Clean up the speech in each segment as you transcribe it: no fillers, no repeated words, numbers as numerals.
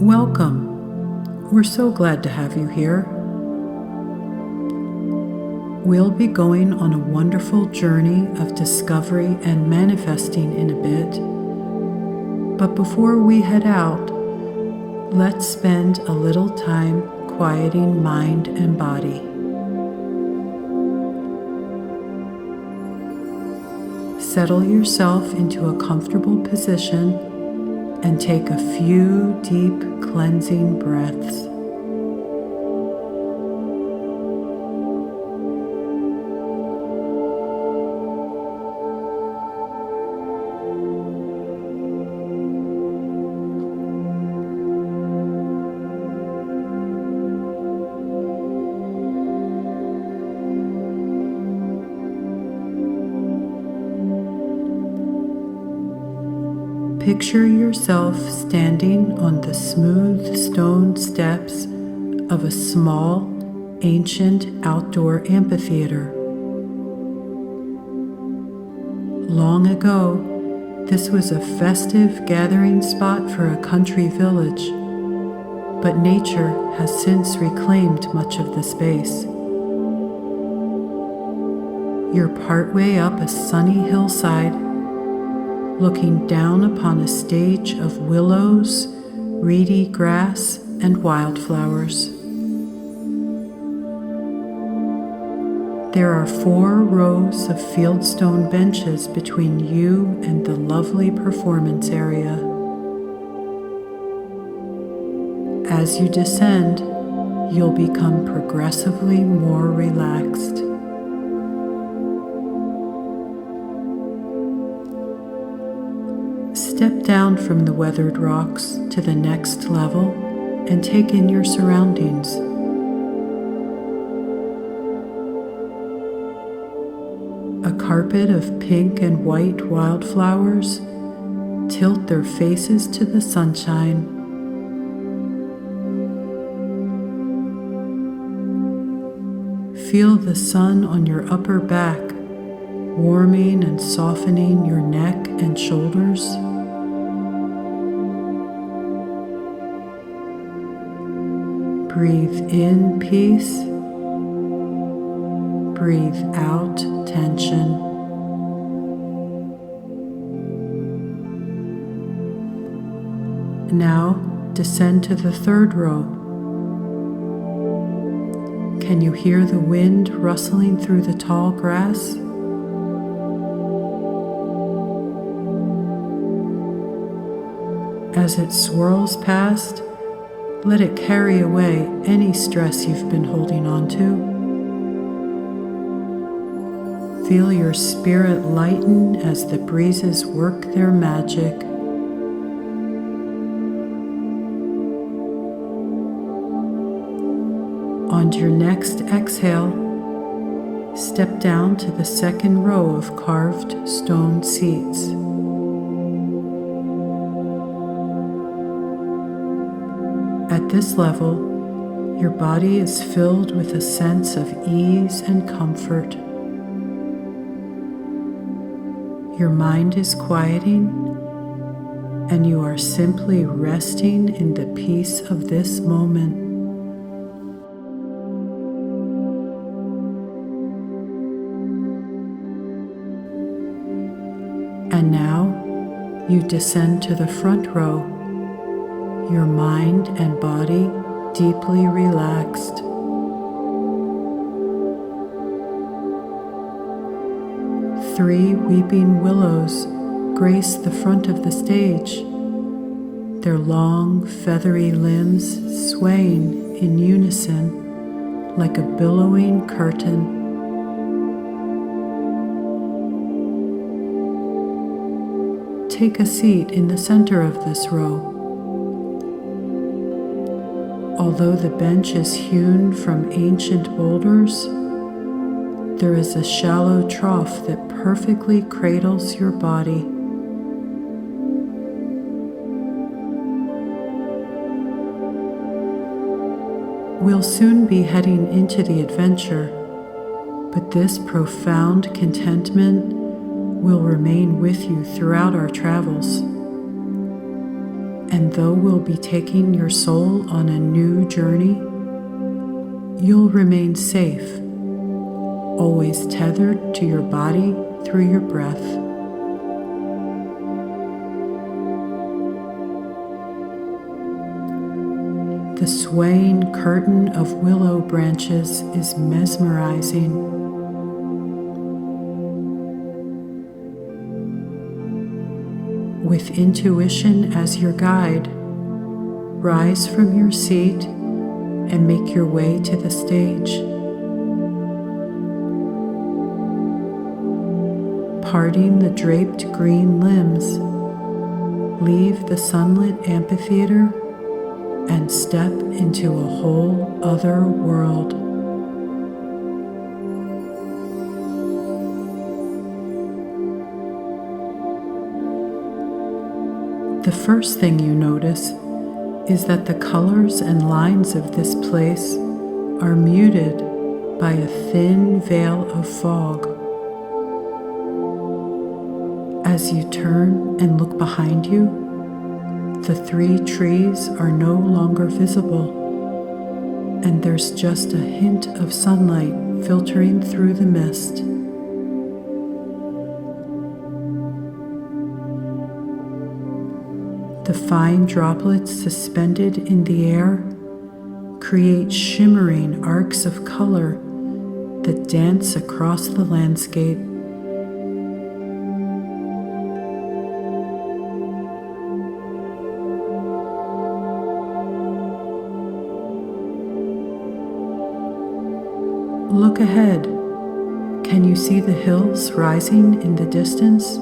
Welcome. We're so glad to have you here. We'll be going on a wonderful journey of discovery and manifesting in a bit. But before we head out, let's spend a little time quieting mind and body. Settle yourself into a comfortable position and take a few deep cleansing breaths. Picture yourself standing on the smooth stone steps of a small, ancient outdoor amphitheater. Long ago, this was a festive gathering spot for a country village, but nature has since reclaimed much of the space. You're partway up a sunny hillside, looking down upon a stage of willows, reedy grass, and wildflowers. There are 4 rows of fieldstone benches between you and the lovely performance area. As you descend, you'll become progressively more relaxed. Step down from the weathered rocks to the next level and take in your surroundings. A carpet of pink and white wildflowers tilt their faces to the sunshine. Feel the sun on your upper back, warming and softening your neck and shoulders. Breathe in peace. Breathe out tension. Now descend to the 3rd row. Can you hear the wind rustling through the tall grass? As it swirls past, let it carry away any stress you've been holding on to. Feel your spirit lighten as the breezes work their magic. On your next exhale, step down to the 2nd row of carved stone seats. At this level, your body is filled with a sense of ease and comfort. Your mind is quieting, and you are simply resting in the peace of this moment. And now, you descend to the front row, your mind and body deeply relaxed. Three weeping willows grace the front of the stage, their long, feathery limbs swaying in unison like a billowing curtain. Take a seat in the center of this row. Although the bench is hewn from ancient boulders, there is a shallow trough that perfectly cradles your body. We'll soon be heading into the adventure, but this profound contentment will remain with you throughout our travels. And though we'll be taking your soul on a new journey, you'll remain safe, always tethered to your body through your breath. The swaying curtain of willow branches is mesmerizing. With intuition as your guide, rise from your seat and make your way to the stage. Parting the draped green limbs, leave the sunlit amphitheater and step into a whole other world. The first thing you notice is that the colors and lines of this place are muted by a thin veil of fog. As you turn and look behind you, the 3 trees are no longer visible, and there's just a hint of sunlight filtering through the mist. The fine droplets suspended in the air create shimmering arcs of color that dance across the landscape. Look ahead. Can you see the hills rising in the distance?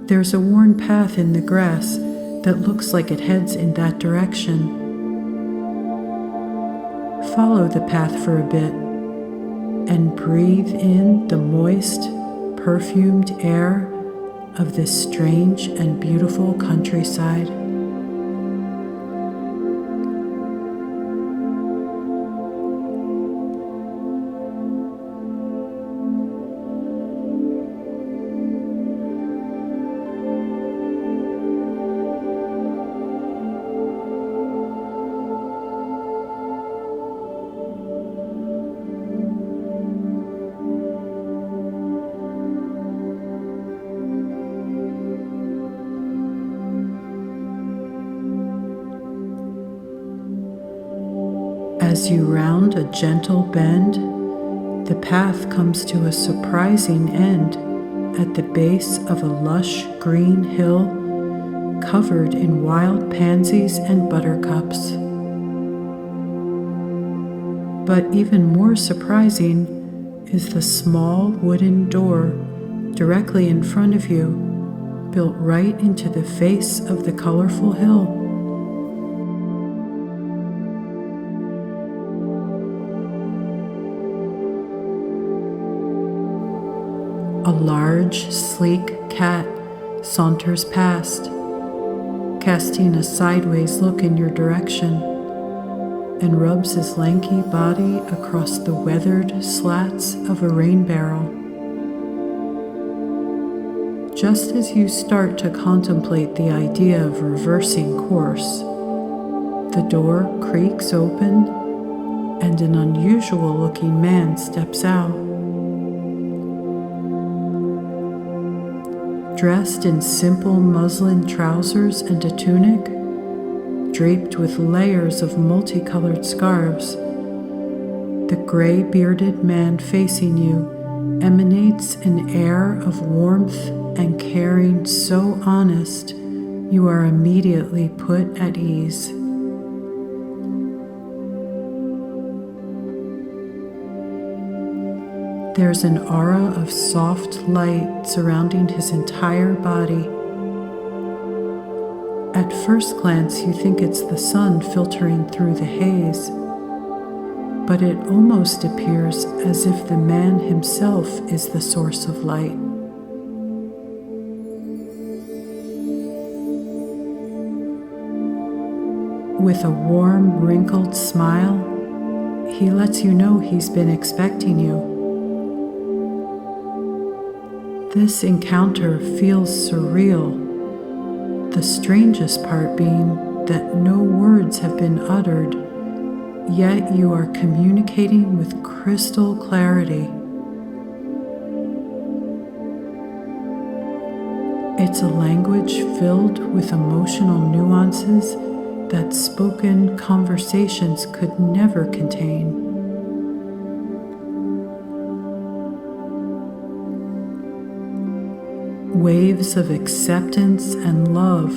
There's a worn path in the grass that looks like it heads in that direction. Follow the path for a bit and breathe in the moist, perfumed air of this strange and beautiful countryside. As you round a gentle bend, the path comes to a surprising end at the base of a lush green hill covered in wild pansies and buttercups. But even more surprising is the small wooden door directly in front of you, built right into the face of the colorful hill. A large, sleek cat saunters past, casting a sideways look in your direction, and rubs his lanky body across the weathered slats of a rain barrel. Just as you start to contemplate the idea of reversing course, the door creaks open and an unusual-looking man steps out. Dressed in simple muslin trousers and a tunic, draped with layers of multicolored scarves, the gray-bearded man facing you emanates an air of warmth and caring so honest you are immediately put at ease. There's an aura of soft light surrounding his entire body. At first glance, you think it's the sun filtering through the haze, but it almost appears as if the man himself is the source of light. With a warm, wrinkled smile, he lets you know he's been expecting you. This encounter feels surreal The strangest part being that no words have been uttered, yet you are communicating with crystal clarity. It's a language filled with emotional nuances that spoken conversations could never contain. Waves of acceptance and love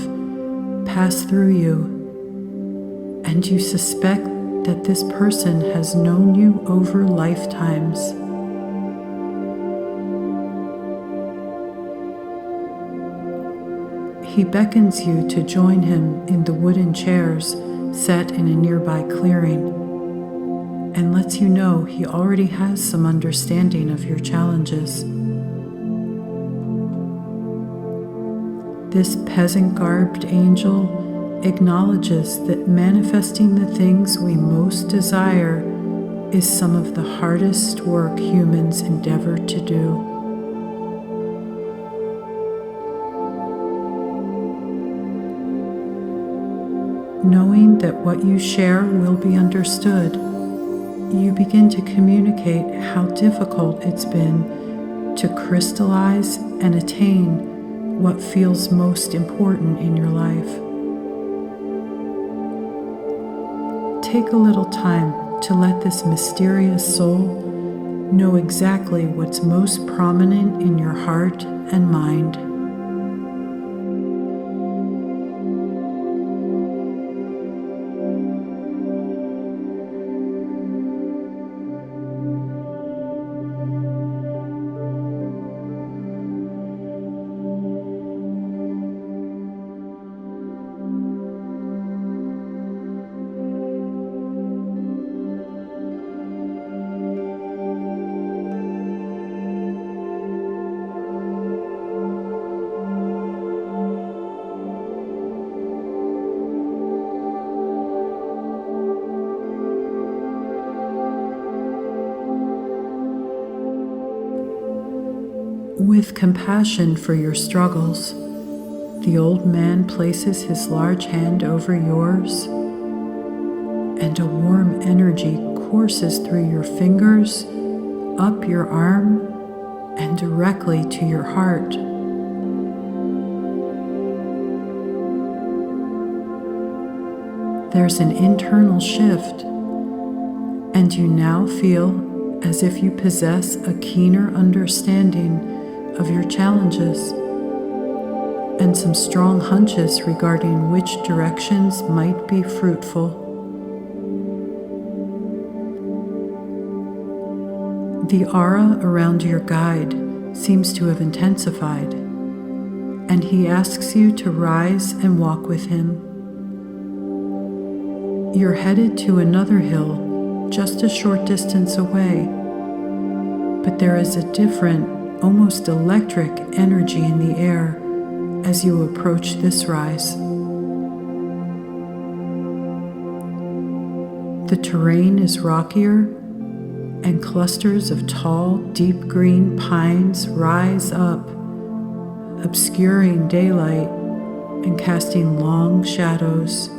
pass through you, and you suspect that this person has known you over lifetimes. He beckons you to join him in the wooden chairs set in a nearby clearing, and lets you know he already has some understanding of your challenges. This peasant-garbed angel acknowledges that manifesting the things we most desire is some of the hardest work humans endeavor to do. Knowing that what you share will be understood, you begin to communicate how difficult it's been to crystallize and attain what feels most important in your life. Take a little time to let this mysterious soul know exactly what's most prominent in your heart and mind. With compassion for your struggles, the old man places his large hand over yours, and a warm energy courses through your fingers, up your arm, and directly to your heart. There's an internal shift, and you now feel as if you possess a keener understanding of your challenges and some strong hunches regarding which directions might be fruitful. The aura around your guide seems to have intensified, and he asks you to rise and walk with him. You're headed to another hill just a short distance away, but there is a different, almost electric energy in the air as you approach this rise. The terrain is rockier, and clusters of tall, deep green pines rise up, obscuring daylight and casting long shadows.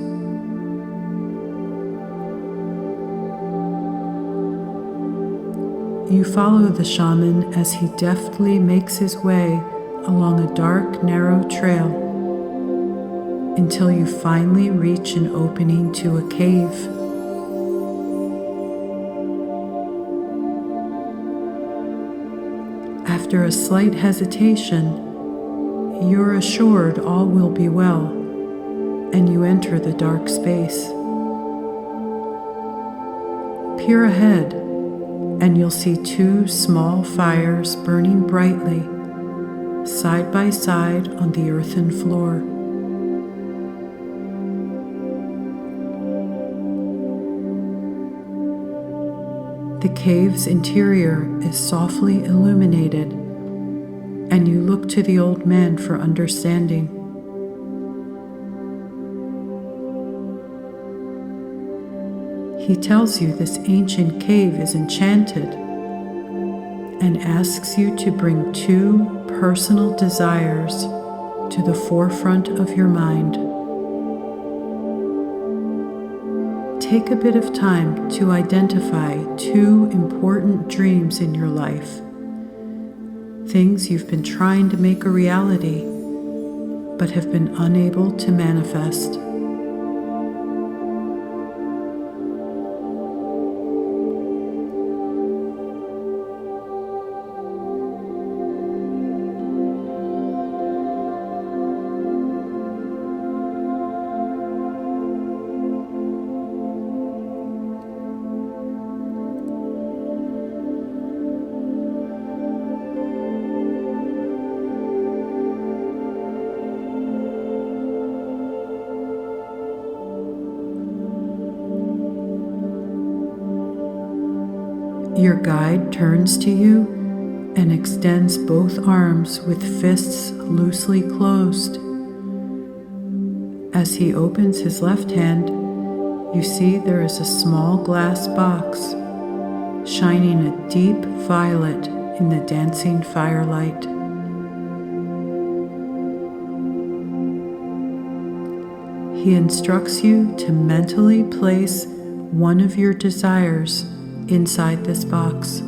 You follow the shaman as he deftly makes his way along a dark, narrow trail until you finally reach an opening to a cave. After a slight hesitation, you're assured all will be well, and you enter the dark space. Peer ahead, and you'll see two small fires burning brightly, side by side on the earthen floor. The cave's interior is softly illuminated, and you look to the old man for understanding. He tells you this ancient cave is enchanted and asks you to bring two personal desires to the forefront of your mind. Take a bit of time to identify 2 important dreams in your life, things you've been trying to make a reality but have been unable to manifest. Your guide turns to you and extends both arms with fists loosely closed. As he opens his left hand, you see there is a small glass box, shining a deep violet in the dancing firelight. He instructs you to mentally place one of your desires inside this box.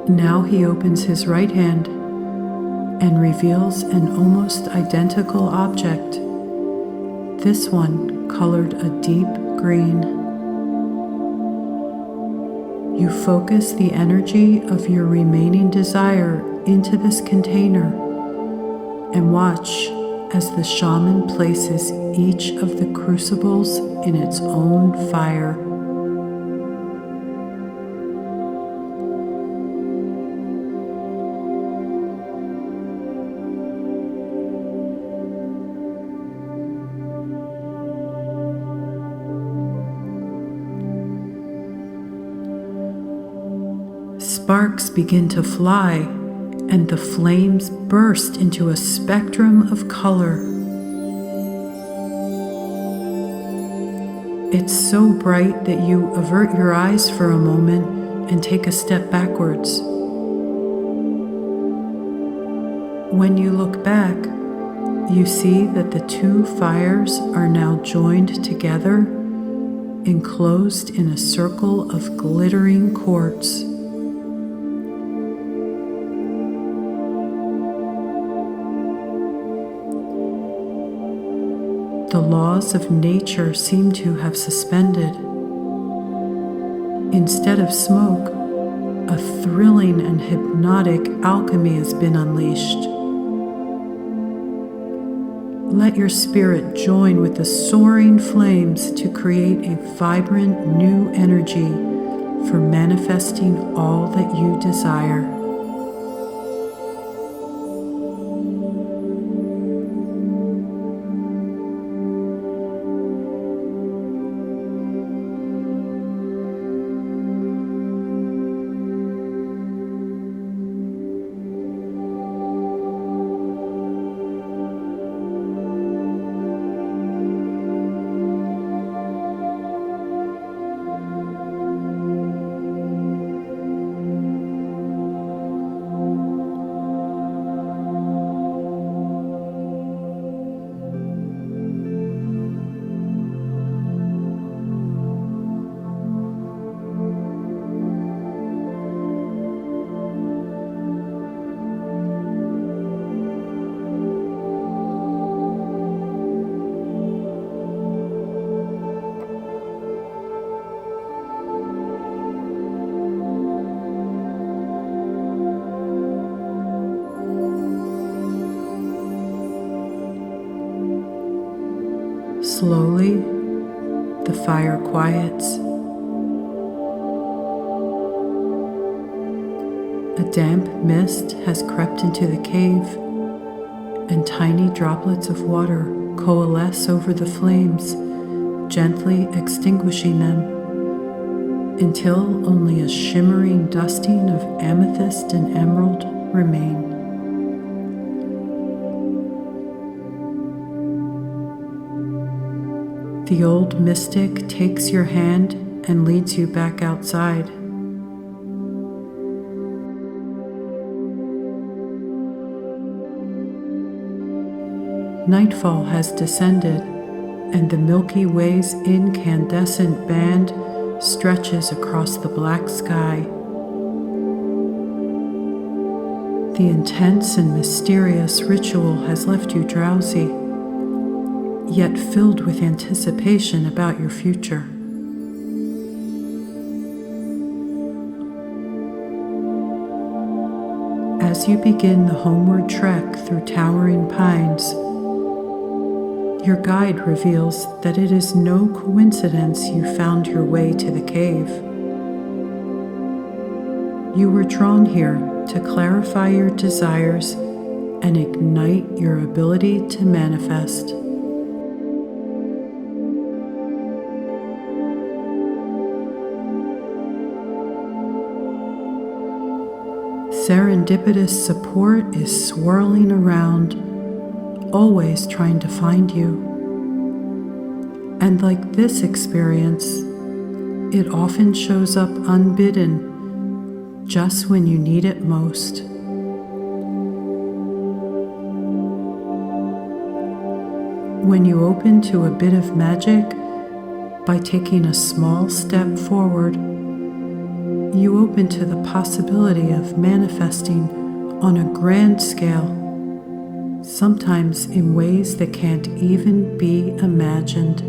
Now he opens his right hand and reveals an almost identical object, this one colored a deep green. You focus the energy of your remaining desire into this container and watch as the shaman places each of the crucibles in its own fire. Sparks begin to fly, and the flames burst into a spectrum of color. It's so bright that you avert your eyes for a moment and take a step backwards. When you look back, you see that the 2 fires are now joined together, enclosed in a circle of glittering quartz. The laws of nature seem to have suspended. Instead of smoke, a thrilling and hypnotic alchemy has been unleashed. Let your spirit join with the soaring flames to create a vibrant new energy for manifesting all that you desire. Slowly, the fire quiets. A damp mist has crept into the cave, and tiny droplets of water coalesce over the flames, gently extinguishing them. until only a shimmering dusting of amethyst and emerald remain. The old mystic takes your hand and leads you back outside. Nightfall has descended, and the Milky Way's incandescent band stretches across the black sky. The intense and mysterious ritual has left you drowsy, yet filled with anticipation about your future. As you begin the homeward trek through towering pines, your guide reveals that it is no coincidence you found your way to the cave. You were drawn here to clarify your desires and ignite your ability to manifest. Serendipitous support is swirling around, always trying to find you. And like this experience, it often shows up unbidden, just when you need it most. When you open to a bit of magic by taking a small step forward, you open to the possibility of manifesting on a grand scale, sometimes in ways that can't even be imagined.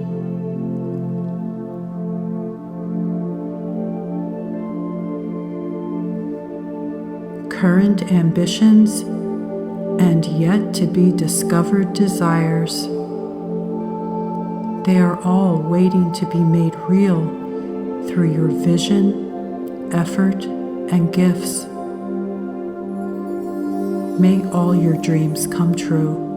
Current ambitions and yet to be discovered desires, they are all waiting to be made real through your vision, effort, and gifts. May all your dreams come true.